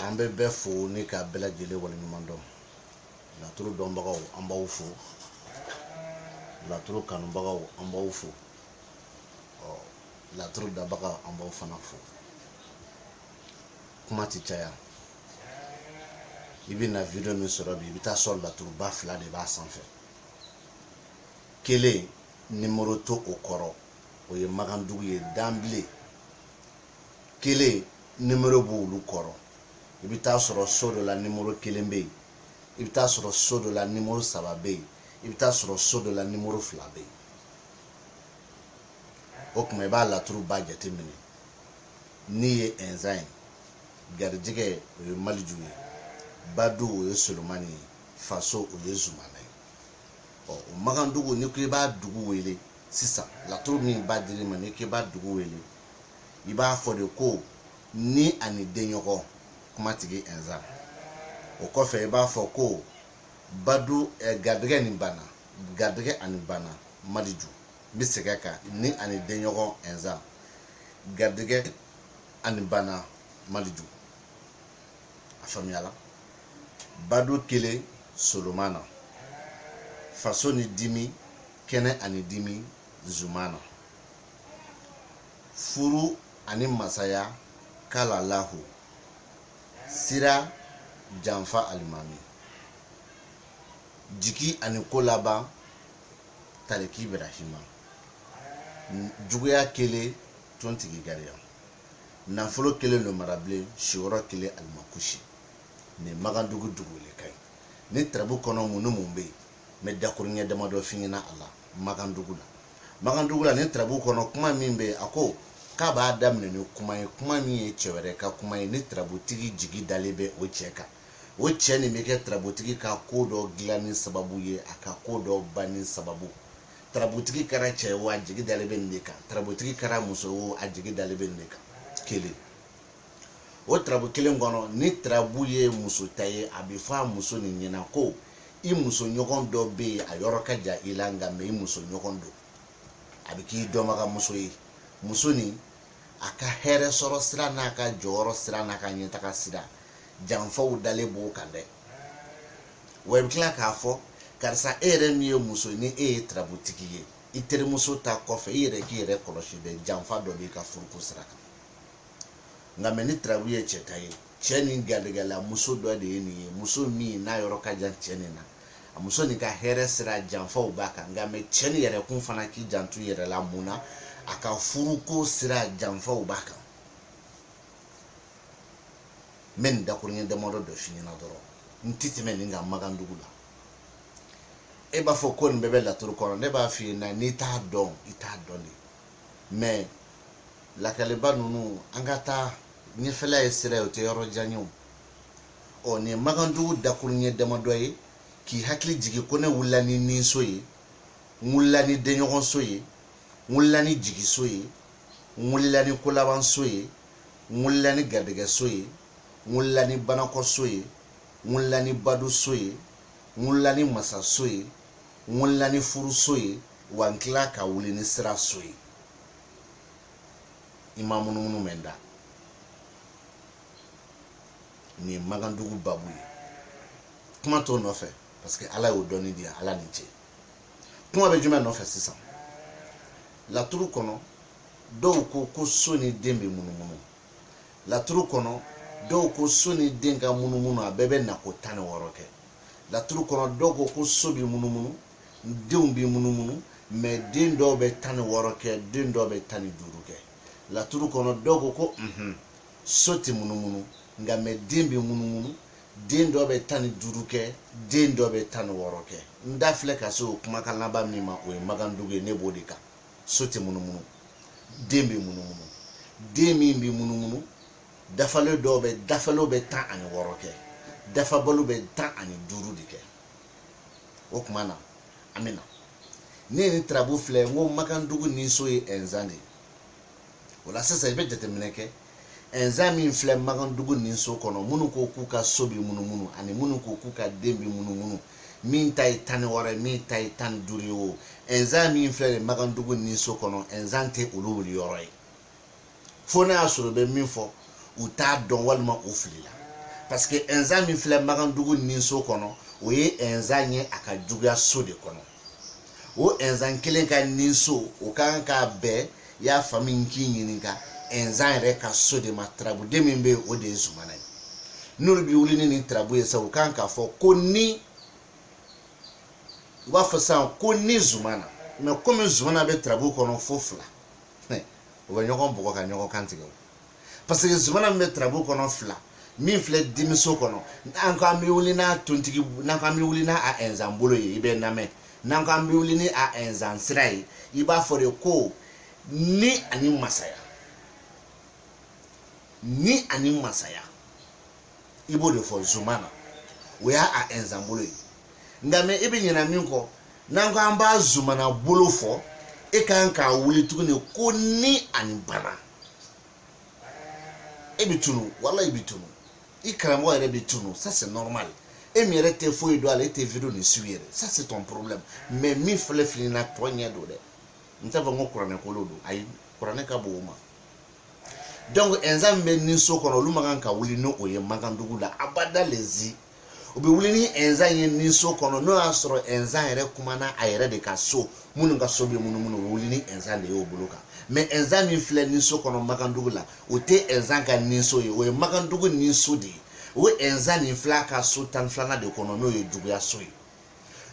Ambe befo ni ka bela jele wala nyumando la turu dombagaw ambaw fo la turu kanubagaw ambaw fo la turu dabaga ambaw fana fo kuma ti caya ibi na video min sɔrɔ bi ibi ta sɔrɔ la turu ba fila de b'a sanfɛ kelen numéro to o kɔrɔ o ye Magandugu ye danbile kelen numéro b'olu kɔrɔ ibi ta sɔrɔ so dɔ la numéro kelen bɛ yen ibi ta sɔrɔ so dɔ la numéro saba bɛ yen ibi ta sɔrɔ so dɔ la numéro fila bɛ yen o kuma i b'a laturu ba jate minɛ ni ye ɛnzan ye garijɛgɛ o ye Maliju ye Badu o ye Solomani ye Faso o ye Zumana ye o Magandugu ni ko i b'a dugu wele sisan laturu min b'a diri ma ni ko i b'a dugu wele i b'a fɔ de ko ni ani denɲɔgɔn kuma tigi ɛnzan o kɔfɛ i b'a fɔ ko Badu garijɛgɛ ni bana garijɛgɛ ani bana Maliju bi sɛgɛ kan ni ani denɲɔgɔn ɛnzan garijɛgɛ ani bana Maliju a faamuyala Badu kelen Solomana Faso ni dimi kɛnɛ ani dimi Zumana furu ani masaya Kala Lahu sira Janfa Alimami jigi ani ko laban Taliki Ibrahima juguya kelen Tontigi Gariya nafolo kelen Lomarabilen Siyɔrɔ kelen Alimakushi ni Magandugu dugu le kaɲi ni tarabu kɔnɔ mun ni mun bɛ yen n bɛ dakuruɲɛ damadɔ f'i ɲɛna a la Magandugu la ni tarabu kɔnɔ kuma min bɛ yen a ko k'a b'a daminɛ ni kuma ye kuma min ye cɛ wɛrɛ ka kuma ye ni tarabutigi jigi dalen bɛ o cɛ kan o cɛ nin bɛ kɛ tarabutigi ka ko dɔ dilanni sababu ye a ka ko dɔ banni sababu tarabutigi kɛra cɛ wo a jigi dalen bɛ nin de kan tarabutigi kɛra muso wo a jigi dalen bɛ nin de kan kelen o tarabu kelen kɔnɔ ni tarabu ye muso ta ye a bɛ fɔ a muso nin ɲɛna ko i muso ɲɔgɔn dɔ bɛ yen a yɔrɔ ka jan i la nka mɛ i muso ɲɔgɔn don a bɛ k'i dɔnbaga muso ye muso nin a ka hɛrɛ sɔrɔ sira n'a ka jɔyɔrɔ sira n'a ka ɲɛtaga sira janfaw dalen b'o kan dɛ wa i bɛ tila k'a fɔ karisa e yɛrɛ min ye muso ni e ye tarabutigi ye i terimuso ta kɔfɛ i yɛrɛ k'i yɛrɛ kɔlɔsi dɛ janfa dɔ b'i ka furuko sira kan nka mɛ ni tarabu ye cɛ ta ye cɛ nin garijɛgɛla muso dɔ de ye nin ye muso min n'a yɔrɔ ka jan cɛ nin na a muso nin ka hɛrɛ sira janfaw b'a kan nka mɛ cɛ nin yɛrɛ kun fana k'i janto i yɛrɛ la mun na a ka furuko sira janfaw b'a kan n bɛ nin dakuruɲɛ damadɔ dɔ f'i ɲɛna dɔrɔn n tɛ tɛmɛ nin kan Magandugu la e b'a fɔ ko nin bɛɛ bɛ laturu kɔnɔ ne b'a f'i ɲɛna n'i t'a dɔn i t'a dɔn de mɛ lakaliba ninnu an ka taa ɲɛfɛla ye sira ye o tɛ yɔrɔ jan ye o nin ye Magandugu dakuruɲɛ damadɔ ye k'i hakili jigin ko ne wulila ni ninso ye n wulila ni denɲɔgɔnso ye n wulila ni jigiso ye n wulila ni kolabanso ye n wulila ni garijɛgɛso ye n wulila ni banakɔso ye n wulila ni baduso ye n wulila ni masaso ye n wulila ni furuso ye wa n tila ka wuli ni siraso ye i ma munumunu mɛ n da nin ye Magandugu babu ye kuma t'o nɔfɛ parce que Ala y'o dɔnni di yan Ala ni cɛ kuma bɛ jumɛn nɔfɛ sisan laturu kɔnɔ dɔw ko so ni den bɛ munumunu laturu kɔnɔ dɔw ko so ni den ka munumunu a bɛɛ bɛ nako 16 kɛ laturu kɔnɔ dɔw ko so bɛ munumunu denw bɛ munumunu mɛ den dɔw bɛ 16 kɛ den dɔw bɛ 15 kɛ laturu kɔnɔ dɔw ko so tɛ munumunu nka mɛ den bɛ munumunu den dɔw bɛ 15 kɛ den dɔw bɛ 16 kɛ n da filɛ ka se o kumakan laban min ma o ye Magandugu ye ne b'o de kan so tɛ munumunu den bɛ munumunu den min bɛ munumunu dafalen dɔw bɛ 16 kɛ dafabalo bɛ 15 de kɛ o tuma na an bɛ na ne ye nin tarabu filɛ n ko Magandugu ninso ye ɛnzan de ye o la sisan i bɛ jateminɛ kɛ ɛnzan min filɛ Magandugu ninso kɔnɔ minnu ko k'u ka so bɛ munumunu ani minnu ko k'u ka den bɛ munumunu min ta ye 16 ye min ta ye 15 ye o ɛnzan min filɛ nin Magandugu ninso kɔnɔ ɛnzan tɛ olu wuli yɔrɔ ye fo na asoro be min fo u ta don walma o filila parce que enza mi file magandugu ninso kono o ye enza nye aka juguya so de kono o enza kelen ka ninso o kan ka be ya fami nki nyininka enza ere ka so de matrabu de mimbe o de zumana nuru bi wuli ni trabu ye sa o kan ka fo ko ni wa fo sa ko ni zumana mais comme zumana be trabu kono fo fla o ba nyoko boko ka nyoko kantige parce que zumana be trabu kono fla min fle dimiso kono nanko ambi wuli na tontigi nanko ambi wuli na a enzambolo ye ibe name nanko ambi wuli ni a enzansrai iba fore ko ni ani masaya ibo de fo zumana we a enzambolo ye ngame ibe nyina minko nanko amba zumana bolo fo e kan ka wuli tugune ko ni ani bana ebitunu wala ebitunu ikaramo ere bitunu ça c'est normal et mi rete fo edo ala te vidéo ni suire ça c'est ton problème mais mi fle na tonya do de nta va ngokura na kolodo ay kurane ka bouma donc enzambe ni so kono lu magan ka wuli no oye magan dugula abada lezi obi wuli ni enzanye ni so kono no asoro enzan ere kumana ayere de ka so munu ga so be munu wuli ni enzan de obuluka mais enzan mi fle ni so kono magan dugula o te enzan ka ni so ye o magan dugu ni so de o enzan ni fla ka so tan flana de kono no ye dugu ya so ye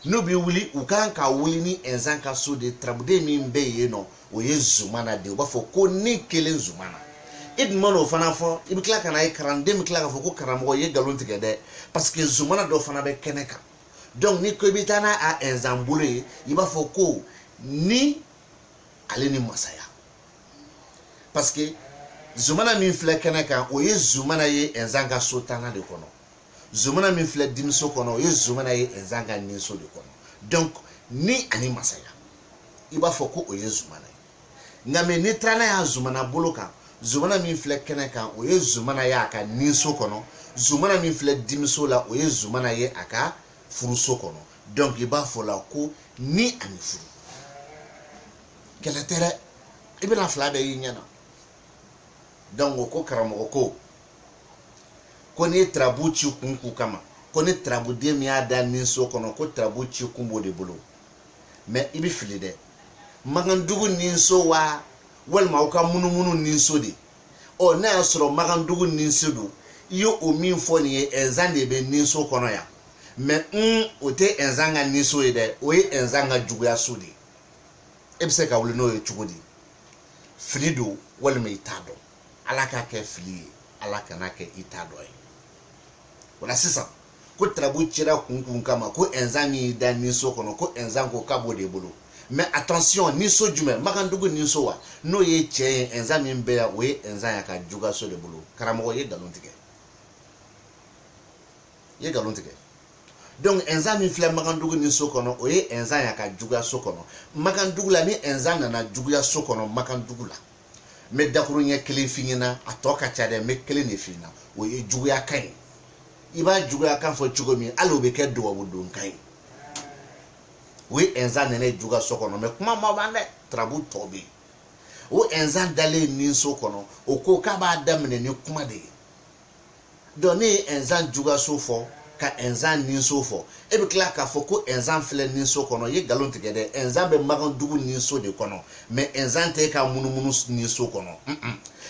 no bi wuli u kan ka wuli ni enzan ka so de trabude mi mbe ye no o ye zumana de o ba fo ko ni kelen zumana idmano fana fo ibikla kana ay karande mi kla ka fo ko karamo ye galon tigede parce que zumana do fana be keneka donc ni ko bitana a enzambule iba fo ko ni ale ni masaya parce que zumana mi fle keneka o ye zumana ye enzanga sotana de kono zumana mi fle dimso kono o ye zumana ye enzanga ninso de kono donc ni ani masaya iba fo ko o ye zumana ngame ni trana ya zumana boloka zumana mi fle keneka o ye zumana ya aka ninso kono zumana mi fle dimso la o ye zumana ye aka furuso kono donc iba fo la ko ni ani furu kele tere ibina fla be yinyana donc ko karamo ko ni trabuchi kunku kama ko ni trabude mi ada ninso kono ko trabuchi kumbo de bolo mais ibi filide magandugu ninso wa walma o ka munumunu ninso de o na asoro magandugu ninso do yo o min fo ni enzande be ninso kono ya mais o te enzanga ninso de o ye enzanga juguya so de ebse ka wuli no ye chugodi filido walma itado alaka ke fili alaka na ke itado e wala sisa ko trabu chira kunkun kama ko enzami da ninso kono ko enzango kabo de bolo mais attention ni so jume magandugu ni so wa no ye che enzami mbe ya we enzanya ka juga so de bolo karamo ye galontige donc enzami fle magandugu ni so kono o ye enzanya ka juga so kono magandugu la ni enzana na juga so kono magandugu la mais dakuru nya kele finyina atoka chade me kele ne fina o ye juga kan iba juga kan fo chugomi alo be ke do wudun kan we enzan ne juga sokono me kuma ma bande trabu tobi o enzan dale ni sokono o ko ka ba dam ne ni kuma de doni enzan juga sofo ka enzan ni sofo e be kla ka fo ko enzan fle ni sokono ye galon tigede enzan be magan dugu ni so de kono mais enzan te ka munumunu ni sokono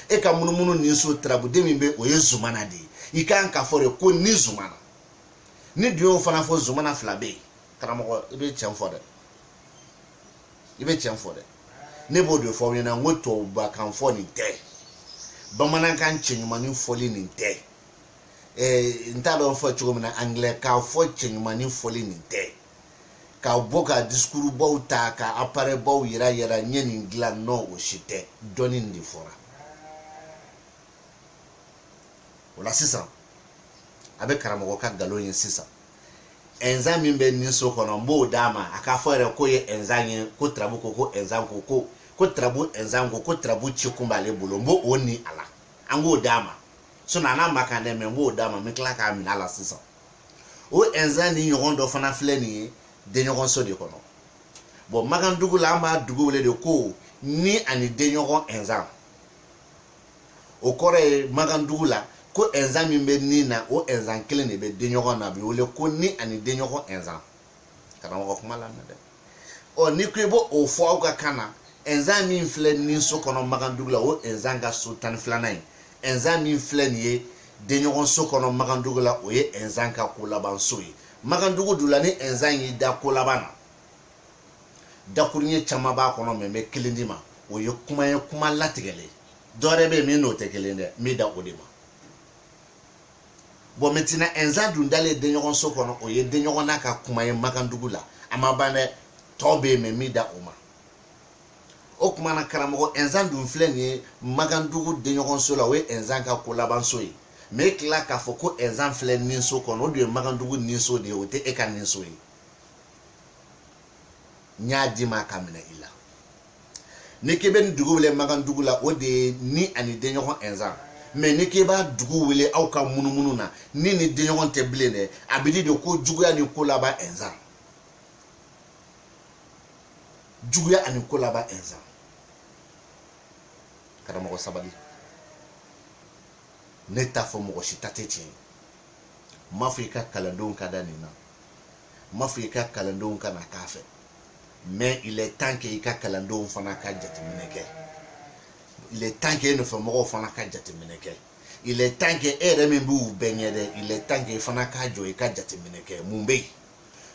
e ka munumunu ni so trabu de mi be o ye zumana de ikan ka fo ko ni zumana ni dio fana fo zumana flabe karamo ibe chamfode nebo de fo na ngoto ba kan fo ni te bamanan kan chenyuma ni foli ni te ntado fo chugo na anglais ka fo chenyuma ni foli ni te ka boka diskuru bauta ka apare bau yira nyeni ngla no o shite doni ndi fora wala sisa abe karamo ka galo yin sisa enza mimbe ninso kono mbo dama akafore ko ye enzanye ko trabu ko enzanko ko trabu enzanko ko trabu chikumba le bulo mbo oni ala ango dama so na na makande me mbo dama me kla ka mi ala sisa o enzani nyon do fana fleni de nyon so de kono bo magandugu la ma dugu le de ko ni ani de nyon enzan o kore magandugu la ko enzan min be ni na o enzan kelen de be denɲɔgɔn na bi wele ko ni ani denɲɔgɔn enzan karamɔgɔ kuma la de o ni ko bo o fɔ aw ka kan na enzan min filɛ ni so kɔnɔ magandugu la o enzan ka so 12nan ye enzan min filɛ nin ye denɲɔgɔn so kɔnɔ magandugu la o ye enzan ka ko laban so ye magandugu dula ni enzan y'i da ko laban na dakuruɲɛ caman b'a kɔnɔ mɛ n bɛ kelen di ma o ye kuma latigɛlen dɔwɛrɛ bɛ min n'o tɛ kelen dɛ n bɛ da o de ma bon maintenant enzan dun dalen denɲɔgɔn so kɔnɔ o ye denɲɔgɔn n'a ka kuma ye magandugu la a ma ban dɛ tɔ bɛ yen mɛ n bɛ da o ma o kuma na karamɔgɔ enzan dun filɛ nin ye magandugu denɲɔgɔn so la o ye enzan ka ko laban so ye mɛ e tila k'a fɔ ko enzan filɛ nin so kɔnɔ o de ye magandugu nin so de ye o tɛ e ka nin so ye n y'a di ma ka minɛ i la ni k'i bɛ nin dugu wele magandugu la o de ye ni ani denɲɔgɔn enzan mɛ ni k'i b'a dugu wele aw ka munumunu na ni ni denɲɔgɔn tɛ bilen dɛ a bɛ di de ko juguya ni ko laban enzan juguya ani ko laban enzan karamɔgɔ sabali ne t'a fɔ mɔgɔ si ta tɛ tiɲɛ ye n m'a fɔ i ka kalandenw ka da nin na n m'a fɔ i ka kalandenw ka na k'a fɛ mais il est temps que i ka kalandenw fana ka jateminɛ kɛ il est temps que e nɔfɛmɔgɔw fana ka jateminɛ kɛ il est temps que e yɛrɛ min b'u bɛɛ ɲɛ dɛ il est temps que i fana ka jɔ i ka jateminɛ kɛ mun bɛ yen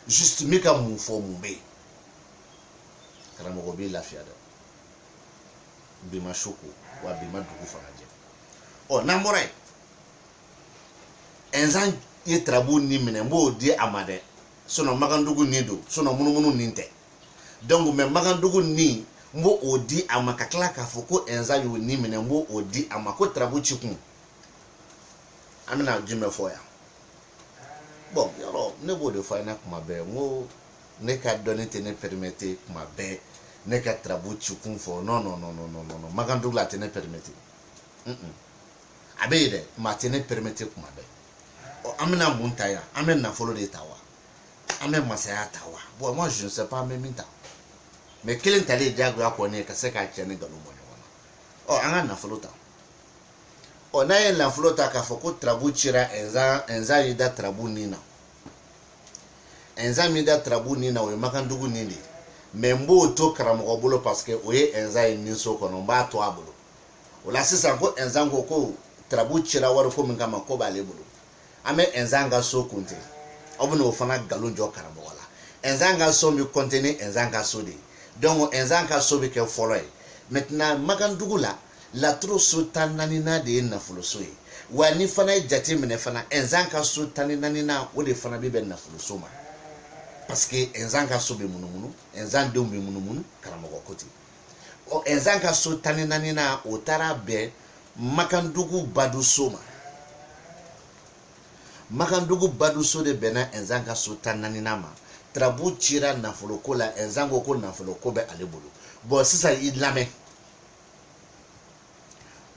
juste min ka mun fɔ mun bɛ yen karamɔgɔ b'i lafiya dɛ bi ma su ko wa bi ma dugu fana jɛ ɔ n'an bɔra yen enzan ye tarabu ni minɛ n b'o di a ma dɛ sinon magandugu ni don sinon munumunu nin tɛ donc mais magandugu ni n b'o o di a ma ka tila k'a fɔ ko enzan y'o ni minɛ n b'o o di a ma ko tarabu ci kun an bɛna jumɛn fɔ yan bon yɔrɔ ne b'o de fɔ a ɲɛna kuma bɛɛ n ko ne ka dɔnni tɛ ne permettre kuma bɛɛ ne ka tarabu ci kun fɔ non non non non non non magandugu la a tɛ ne permettre a bɛ yen dɛ mais a tɛ ne permettre kuma bɛɛ ɔ an bɛna mun ta yan an bɛ nafolo de ta wa an bɛ masaya ta wa bon moi je ne sais pas an bɛ min ta mais kelen talen diyagoya kɔni ye ka se k'a cɛ ni nkalon bɔ ɲɔgɔn na ɔ an ka nafolo ta ɔ n'a ye nafolo ta k'a fɔ ko tarabu cira enzan y'i da tarabu nin na enzan min da tarabu nin na o ye magandugu nin de ye mais n b'o to karamɔgɔ bolo parce que o ye enzan ye nin so kɔnɔ n b'a to a bolo o la sisan ko enzan ko tarabu cira wari ko min kama ko b'ale bolo an bɛ enzan ka so kun ten aw bɛ n'o fana nkalon jɔ karamɔgɔ la enzan ka so bɛ compter ni enzan ka so de ye donc enzan ka so bɛ kɛ fɔlɔ ye maintenant magandugu la laturu so 14nan de ye nafolo so ye wa ni fana ye jate minɛ fana enzan ka so 14nan o de fana bɛ bɛn nafolo so ma parce que enzan ka so bɛ munumunu enzan denw bɛ munumunu karamɔgɔ ko ten ɔ enzan ka so 14nan o taara bɛn magandugu badu so ma magandugu badu so de bɛnna enzan ka so 14nan ma tarabu cira nafolo ko la enzan ko nafolo ko bɛ ale bolo bon sisan i lamɛn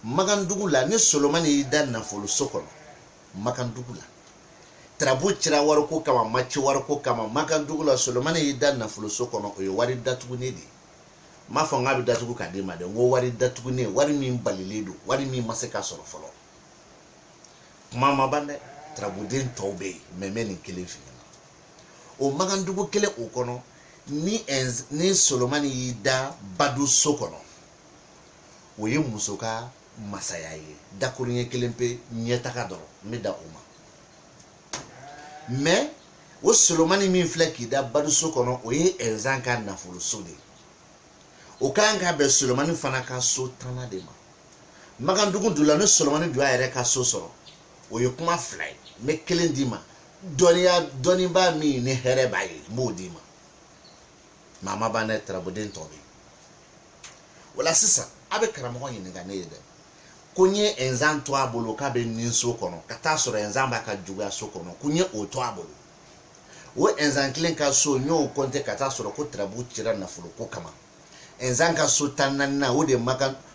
magandugu la ni solomani y'i da nafolo so kɔnɔ magandugu la tarabu cira wariko kama ma ci wariko kama magandugu la solomani y'i da nafolo so kɔnɔ o ye wari datugunen de ye n m'a fɔ n k'a bɛ datugu ka d'e ma dɛ n ko wari datugunen wari min balilen don wari min ma se ka sɔrɔ fɔlɔ kuma ma ban dɛ tarabuden tɔw bɛ yen mɛ n bɛ nin kelen f'i ɲɛna o magandugu kelen o kɔnɔ ni solomani y'i da badu so kɔnɔ o ye muso ka masaya ye dakuruɲɛ kelen pe ɲɛtaga dɔrɔn n bɛ da o ma mais o solomani min filɛ k'i da badu so kɔnɔ o ye enzan ka nafolo so de ye o kan ka bɛn solomani fana ka so 10nan de ma magandugu dun la ni solomani dun y'a yɛrɛ ka so sɔrɔ o ye kuma fila ye n bɛ kelen d'i ma dɔnnibaa min ni hɛrɛ b'a ye n b'o d'i ma mais a ma ban dɛ tarabuden tɔ bɛ yen o la sisan a bɛ karamɔgɔ ɲininka ne ye dɛ ko n ye enzan to a bolo k'a bɛ nin so kɔnɔ ka taa sɔrɔ enzan b'a ka juguya so kɔnɔ ko n ye o to a bolo o enzan kelen ka so n y'o compter ka taa sɔrɔ ko tarabu cira nafolo ko kama enzan ka so 14nan o de ye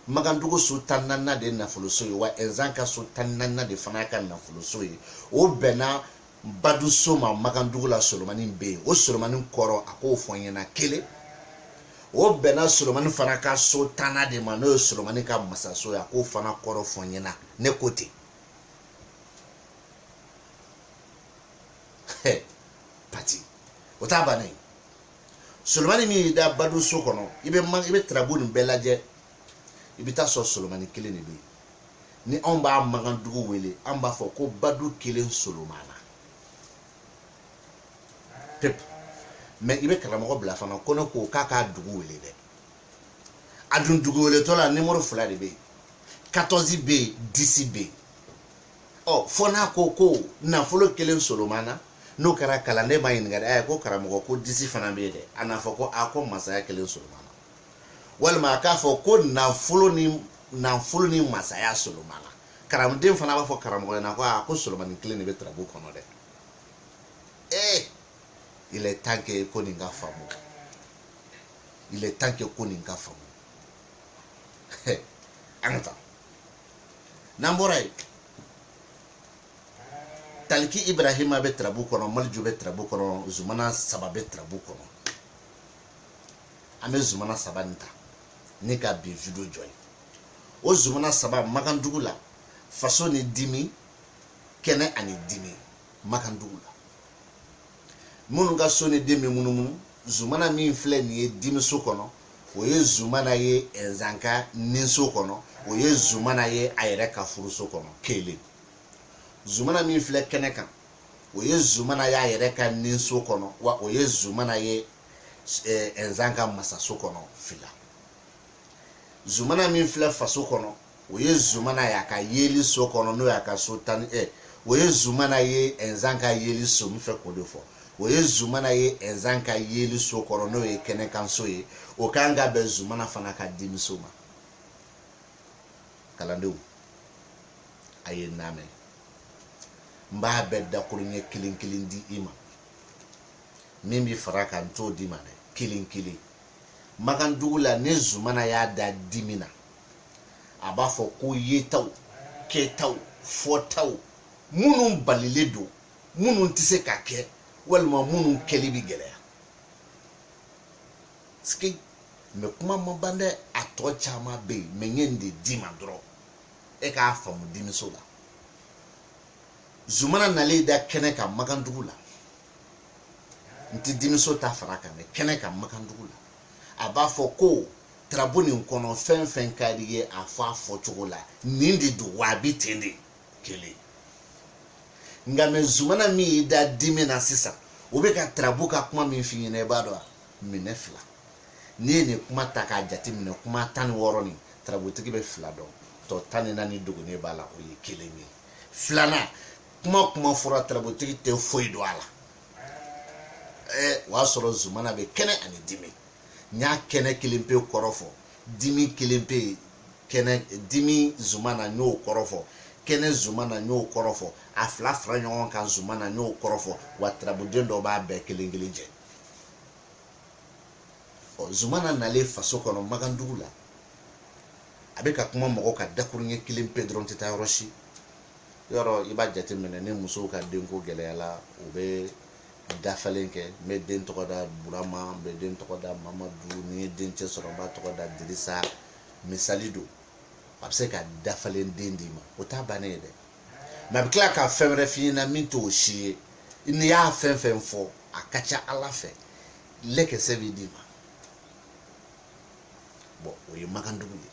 magandugu so 14nan de ye nafolo so ye wa enzan ka so 14nan de fana ka nafolo so ye o bɛnna badu so ma magandugu la solomani bɛ yen o solomani kɔrɔ a k'o fɔ n ɲɛna kelen o bɛnna Solomani fana ka so tana de ma n'o ye Solomani ka masaso ya k'o fana kɔrɔ fɔ n ɲɛna ne ko ten pati o t'a bannen Solomani min y'i da Badu so kɔnɔ i bɛ tarabu nin bɛɛ lajɛ i bɛ taa sɔrɔ Solomani kelen de bɛ yen ni anw b'a Magandugu wele an b'a fɔ ko Badu kelen Solomana pep mais i bɛ karamɔgɔ bila fana ko ne ko k'a k'a dugu wele dɛ a dun dugu weletɔ la numéro 2 de bɛ yen 14 bɛ yen 10 bɛ yen ɔ fɔ n'a ko nafolo kelen Solomana n'o kɛra kalanden ma ɲininka dɛ ko karamɔgɔ ko 10 fana bɛ yen dɛ a n'a fɔ ko ko masaya kelen Solomana walima a k'a fɔ ko nafolo ni masaya Solomana karamɔgɔden fana b'a fɔ karamɔgɔ ɲɛna ko Solomani kelen de bɛ tarabu kɔnɔ dɛ il est temps que ko nin ka faamu il est temps que ko nin ka faamu an ka taa n'an bɔra yen Taliki Ibrahima bɛ tarabu kɔnɔ Maliju bɛ tarabu kɔnɔ Zumana Saba bɛ tarabu kɔnɔ an bɛ Zumana Saba nin ta ne ka bi video jɔ ye o Zumana Saba Magandugu la faso ni dimi kɛnɛ ani dimi Magandugu la minnu ka so ni den bɛ munumunu Zumana min filɛ nin ye dimiso kɔnɔ o ye Zumana ye Nzanka ninso kɔnɔ o ye Zumana ye a yɛrɛ ka furuso kɔnɔ kelen Zumana min filɛ kɛnɛ kan o ye Zumana ye a yɛrɛ ka ninso kɔnɔ wa o ye Zumana ye Nzanka masaso kɔnɔ fila Zumana min filɛ faso kɔnɔ o ye Zumana ye a ka yeli so kɔnɔ n'o y'a ka so tan o ye Zumana ye Nzanka yeli so min fɛ k'o de fɔ o ye Zumana ye Nzanka yeli so kɔrɔ n'o ye kɛnɛkan so ye o kan ka bɛn Zumana fana ka dimiso ma kalandenw a ye namɛ n b'a bɛɛ dakuru ɲɛ kelen kelen di i ma min bi fara kan t'o di ma dɛ kelen kelen Magandugu la ne Zumana y'a da dimi na a b'a fɔ ko yetaw kɛtaw fɔtaw minnu balilen don minnu tɛ se ka kɛ walima minnu kɛli bi gɛlɛya ski mais kuma ma ban dɛ a tɔ caman bɛ yen mais n ye nin de d'i ma dɔrɔn e k'a faamu dimiso la Zumana nalen da kɛnɛ kan Magandugu la n tɛ dimiso ta fara kan dɛ kɛnɛ kan Magandugu la a b'a fɔ ko tarabu nin kɔnɔ fɛn fɛn ka di ye a fɔ a fɔcogo la nin de don wa a bi ten de kelen nka mɛ Zumana min y'i da dimi na sisan o bɛ ka tarabu ka kuma min f'i ɲɛna i b'a dɔn minɛ fila n'i ye nin kuma ta k'a jate minɛ kuma 16 nin tarabutigi bɛ fila dɔn tɔ 14 dogolen b'a la o ye kelen ye filanan kuma fɔra tarabutigi tɛ foyi dɔn a la o y'a sɔrɔ Zumana bɛ kɛnɛ ani dimi n y'a kɛnɛ kelen pe kɔrɔ fɔ dimi kelen pe kɛnɛ dimi Zumana n y'o kɔrɔ fɔ kɛnɛ Zumana n y'o kɔrɔ fɔ a fila fara ɲɔgɔn kan Zumana n y'o kɔrɔ fɔ wa tarabuden dɔ b'a bɛɛ kelen kelen jɛ Zumana nalen faso kɔnɔ Magandugu la a bɛ ka kuma mɔgɔ ka dakuru ɲɛ kelen pe dɔrɔn tɛ taa yɔrɔ si yɔrɔ i b'a jate minɛ ni musow ka denko gɛlɛyala u bɛ dafalen kɛ n bɛ den tɔgɔ da Burama n bɛ den tɔgɔ da Mamadu ni ye den cɛ sɔrɔ n b'a tɔgɔ da Dirisa misali don a bɛ se ka dafalen den d'i ma o t'a bannen ye dɛ mɛ a bɛ tila ka fɛn wɛrɛ f'i ɲɛna min t'o si ye n'i y'a fɛn fɛn fɔ a ka ca Ala fɛ lɛkɛsɛ bɛ d'i ma bon o ye Magandugu ye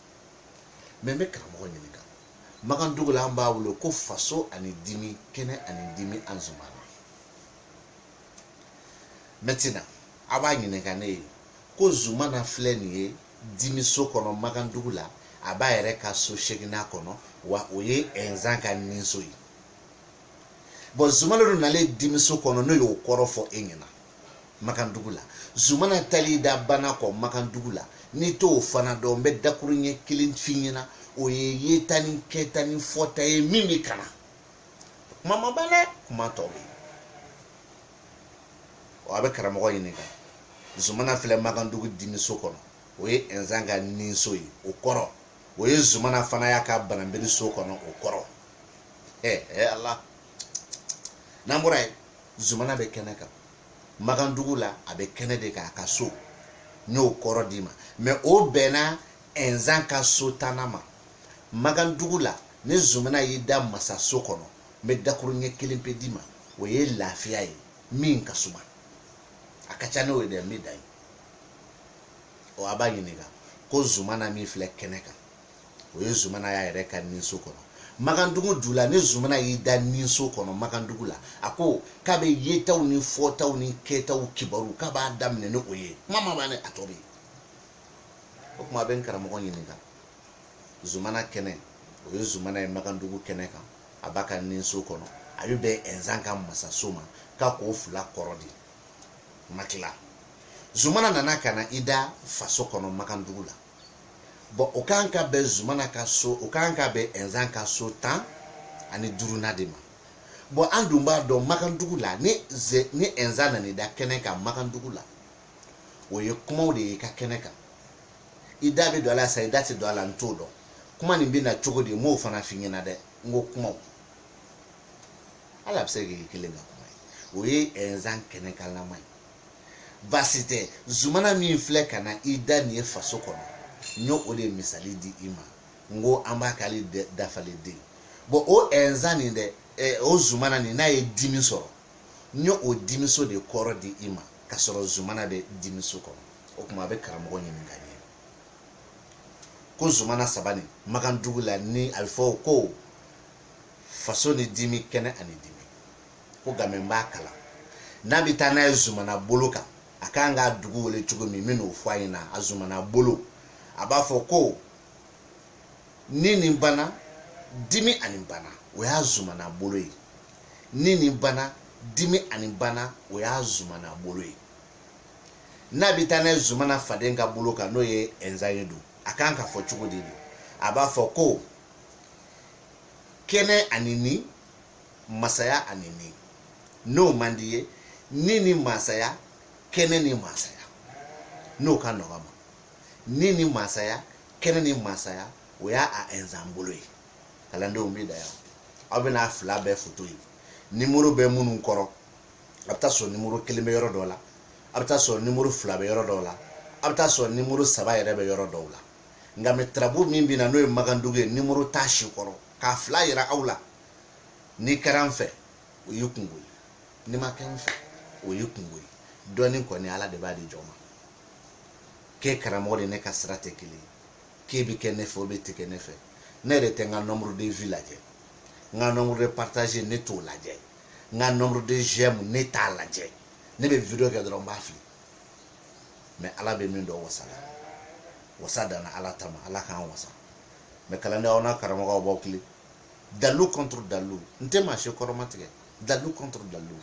mɛ n bɛ karamɔgɔ ɲininka Magandugu la an b'a wele ko faso ani dimi kɛnɛ ani dimi an Zumana maintenant a b'a ɲininka ne ye ko Zumana filɛ nin ye dimiso kɔnɔ Magandugu la a b'a yɛrɛ ka so seginna kɔnɔ wa o ye Nzanka ninso ye bon Zumana dun nalen dimiso kɔnɔ n'o y'o kɔrɔ fɔ e ɲɛna Magandugu la Zumana tali da bana kɔ Magandugu la n'i t'o fana dɔn n bɛ dakuru ɲɛ kelen f'i ɲɛna o ye yeta ni kɛta ni fɔta ye min bɛ kana kuma ma ban dɛ kuma tɔ bɛ yen a bɛ karamɔgɔ ɲininka Zumana filɛ Magandugu dimiso kɔnɔ o ye Nzanka ninso ye o kɔrɔ o ye Zumana fana y'a ka bananbiri so kɔnɔ o kɔrɔ Ala n'an bɔra yen Zumana bɛ kɛnɛ kan Magandugu la a bɛ kɛnɛ de k'a ka so n'o kɔrɔ d'i ma mais o bɛnna ɛnzan ka so tanna ma magandugu la ni zumana y'i da masaso kɔnɔ n bɛ dakuru ɲɛ kelen pe d'i ma o ye lafiya ye min ka suma a ka ca n'o ye dɛ n bɛ dan ye o a b'a ɲininka ko zumana min filɛ kɛnɛ kan o ye zumana y'a yɛrɛ ka ninso kɔnɔ magandugu du la ni zumana y'i da ninso kɔnɔ magandugu la a ko k'a bɛ yetaw ni fɔtaw ni kɛtaw kibaru k'a b'a daminɛ ni o ye kuma ma ban dɛ a tɔ bɛ yen o kuma a bɛ n karamɔgɔ ɲininka zumana kɛnɛ o ye zumana ye magandugu kɛnɛ kan a b'a ka ninso kɔnɔ a bɛ bɛn ɛnzan ka masaso ma k'a k'o fila kɔrɔ de ma tila zumana nana ka na i da faso kɔnɔ magandugu la bon o kan ka bɛn zumana ka so o kan ka bɛn ɛnzan ka so 15 de ma bon an dun b'a dɔn magandugu la ni ɛnzan nana i da kɛnɛ kan magandugu la o ye kumaw de ye ka kɛnɛ kan i da bɛ don a la sa i da tɛ don a la n t'o dɔn kuma nin bɛ na cogo di n m'o fana f'i ɲɛna dɛ n ko kumaw ala bɛ se k'i kelen ka kuma ye o ye ɛnzan kɛnɛ kan lama ye baasi tɛ zumana min filɛ ka na i da nin ye faso kɔnɔ n y'o o de misali di i ma n ko an b'a k'ale dafalen den bon o ɛnzan nin dɛ o zumana nin n'a ye dimi sɔrɔ n y'o o dimiso de kɔrɔ di i ma ka sɔrɔ zumana bɛ dimiso kɔnɔ o kuma a bɛ karamɔgɔ ɲininka n ye ko zumana saba nin magandugu la ni a bɛ fɔ ko faso ni dimi kɛnɛ ani dimi ko nka n b'a kalan n'a bɛ taa n'a ye zumana bolo kan a kan k'a dugu wele cogo min n bɛ n'o fɔ a ɲɛna a zumana bolo a b'a fɔ ko ni nin bana dimi ani bana o y'a zumana bolo ye ni nin bana dimi ani bana o y'a zumana bolo ye n'a bɛ taa n'a ye zumana faden ka bolo kan n'o ye ɛnzan ye don a kan ka fɔ cogo di a b'a fɔ ko kɛnɛ ani ni masaya ani ni n'o man di ye ni ni masaya kɛnɛ ni masaya n'o ka nɔgɔ ma ni ni masaya kɛnɛ ni masaya o y'a ɛnzan bolo ye kalandenw bɛ da yan aw bɛna fila bɛɛ foto ye nimoro bɛ minnu kɔrɔ a bɛ taa sɔrɔ nimoro 1 bɛ yɔrɔ dɔw la a bɛ taa sɔrɔ nimoro 2 bɛ yɔrɔ dɔw la a bɛ taa sɔrɔ nimoro 3 yɛrɛ bɛ yɔrɔ dɔw la nka mɛ tarabu min bɛ na n'o ye magandugu ye nimoro t'a si kɔrɔ k'a fila yira aw la n'i kɛra n fɛ o y'i kungo ye n'i ma kɛ n fɛ o y'i kungo ye dɔɔni kɔni ala de b'a di jɔ ma k'e karamɔgɔ de ne ka sira tɛ kelen k'e bɛ kɛ ne fɛ o bɛ tɛ kɛ ne fɛ ne yɛrɛ tɛ n ka nombre de vie lajɛ n ka nombre de partage ne t'o lajɛ n ka nombre de j'aime ne t'a lajɛ ne bɛ video kɛ dɔrɔn n b'a fili mais ala bɛ min dɔn wasa la wasa danna ala ta ma ala k'an wasa mais kalanden aw n'a karamɔgɔw b'aw kilen dalu contre dalu n tɛ maa si kɔrɔma tigɛ dalu contre dalu